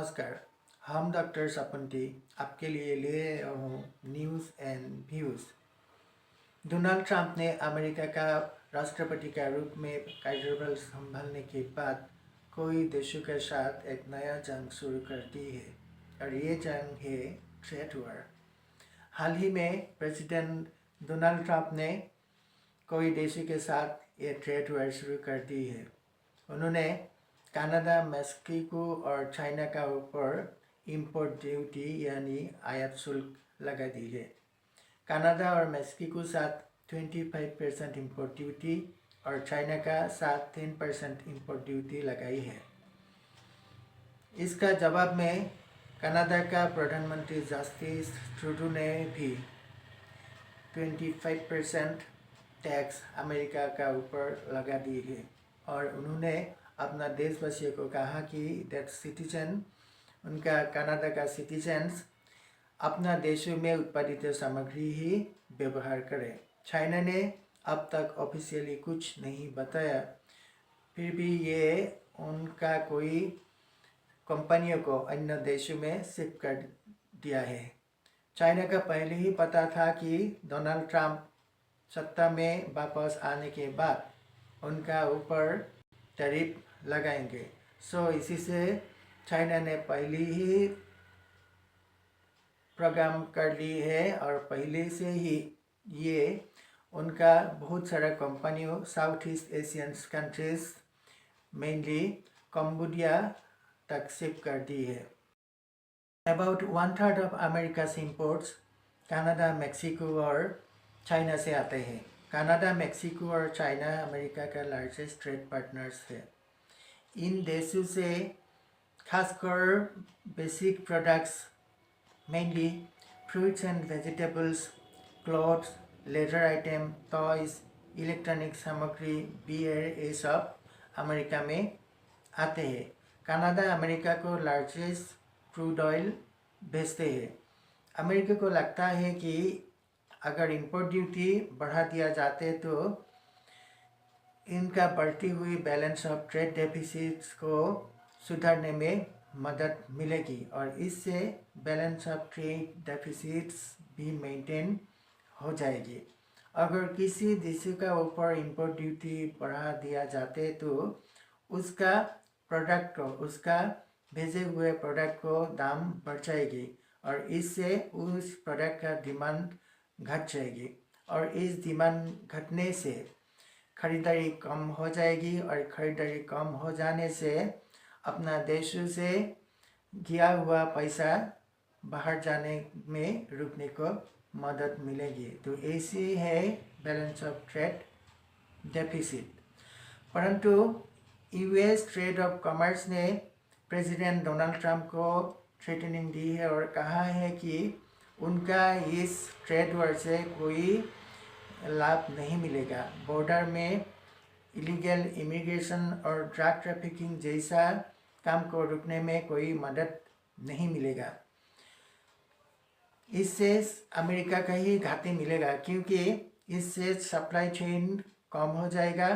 नमस्कार। हम डॉक्टर सपंती आपके लिए ले आया हूँ news and views. Donald Trump ने अमेरिका का राष्ट्रपति के रूप में कार्यभार संभालने के बाद कई देशों के साथ एक नया जंग शुरू कर दी है और ये जंग है ट्रेड वॉर। हाल ही में प्रेसिडेंट डोनाल्ड ट्रंप ने कई देशों के साथ ये ट्रेड वॉर शुरू कर दी है। उन्होंने कनाडा, मेक्सिको और चाइना का ऊपर इंपोर्ट ड्यूटी यानी आयात शुल्क लगा दी है। कनाडा और मेक्सिको साथ 25% इंपोर्ट ड्यूटी और चाइना का साथ 10% इंपोर्ट ड्यूटी लगाई है। इसका जवाब में कनाडा का प्रधानमंत्री जस्टिन ट्रूडो ने भी 25% टैक्स अमेरिका का ऊपर लगा दी है और उन्होंने अपना देशवासियों को कहा कि उनका कनाडा का सिटीजन्स अपना देशों में उत्पादित सामग्री ही व्यवहार करें। चाइना ने अब तक ऑफिशियली कुछ नहीं बताया, फिर भी ये उनका कोई कंपनियों को अन्य देशों में शिफ्ट कर दिया है। चाइना का पहले ही पता था कि डोनाल्ड ट्रंप सत्ता में वापस आने के बाद उनका ऊपर टैरिफ लगाएंगे। इसी से चाइना ने पहले ही प्रोग्राम कर ली है और पहले से ही ये उनका बहुत सारा कंपनियों south east Asian countries mainly Cambodia तक शिफ्ट कर दी है। About 1/3 of America's imports Canada, Mexico और चाइना से आते हैं। कनाडा, मेक्सिको और चाइना अमेरिका का लार्जेस्ट ट्रेड पार्टनर्स है। इन देशों से खासकर basic products mainly fruits and vegetables, clothes, leather item, toys, electronic सामग्री, बियर, ये सब अमेरिका में आते हैं। कनाडा अमेरिका को लार्जेस्ट क्रूड ऑयल भेजते हैं। अमेरिका को लगता है कि अगर इंपोर्ट ड्यूटी बढ़ा दिया जाते तो इनका बढ़ती हुई बैलेंस ऑफ ट्रेड डेफिसिट्स को सुधारने में मदद मिलेगी और इससे बैलेंस ऑफ ट्रेड डेफिसिट्स भी मेंटेन हो जाएगी। अगर किसी देश का ऊपर इंपोर्ट ड्यूटी बढ़ा दिया जाते तो उसका भेजे हुए प्रोडक्ट को दाम बढ़ जाएगी और इससे उस प्रोडक्ट का डिमांड घट जाएगी और इस डिमांड घटने से खरीदारी कम हो जाएगी और खरीदारी कम हो जाने से अपना देशों से गया हुआ पैसा बाहर जाने में रुकने को मदद मिलेगी। तो ऐसी है बैलेंस ऑफ ट्रेड डेफिसिट। परंतु यूएस ट्रेड ऑफ कॉमर्स ने प्रेसिडेंट डोनाल्ड ट्रंप को थ्रेटनिंग दी है और कहा है कि उनका इस ट्रेड वॉर से कोई लाभ नहीं मिलेगा। बॉर्डर में इलीगल इमिग्रेशन और ड्रग ट्रैफिकिंग जैसा काम को रुकने में कोई मदद नहीं मिलेगा। इससे अमेरिका का ही घाटे मिलेगा क्योंकि इससे सप्लाई चेन कम हो जाएगा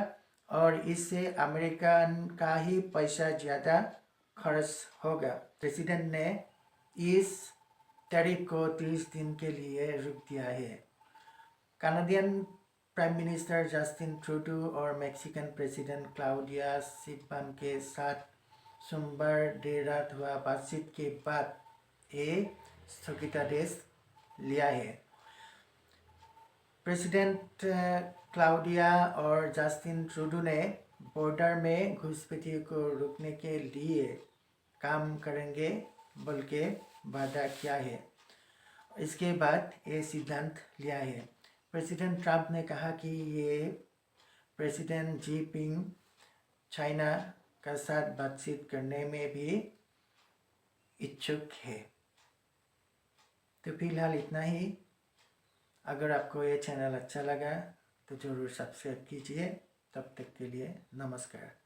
और इससे अमेरिका का ही पैसा ज़्यादा खर्च होगा। प्रेसिडेंट ने इस टैरिफ को 30 दिन के लिए रोक दिया है। Canadian prime minister Justin Trudeau और मेक्सिकन प्रेसिडेंट क्लाउडिया शिनबाम के साथ सोमवार देर रात हुआ बातचीत के बाद ये स्थगितादेश लिया है। प्रेसिडेंट क्लाउडिया और जस्टिन ट्रूडो ने बॉर्डर में घुसपैठियों को रोकने के लिए काम करेंगे बोल के वादा किया है। इसके बाद ये सिद्धांत लिया है। प्रेसिडेंट ट्रंप ने कहा कि ये प्रेसिडेंट जी पिंग चाइना का साथ बातचीत करने में भी इच्छुक है। तो फिलहाल इतना ही। अगर आपको ये चैनल अच्छा लगा तो ज़रूर सब्सक्राइब कीजिए। तब तक के लिए नमस्कार।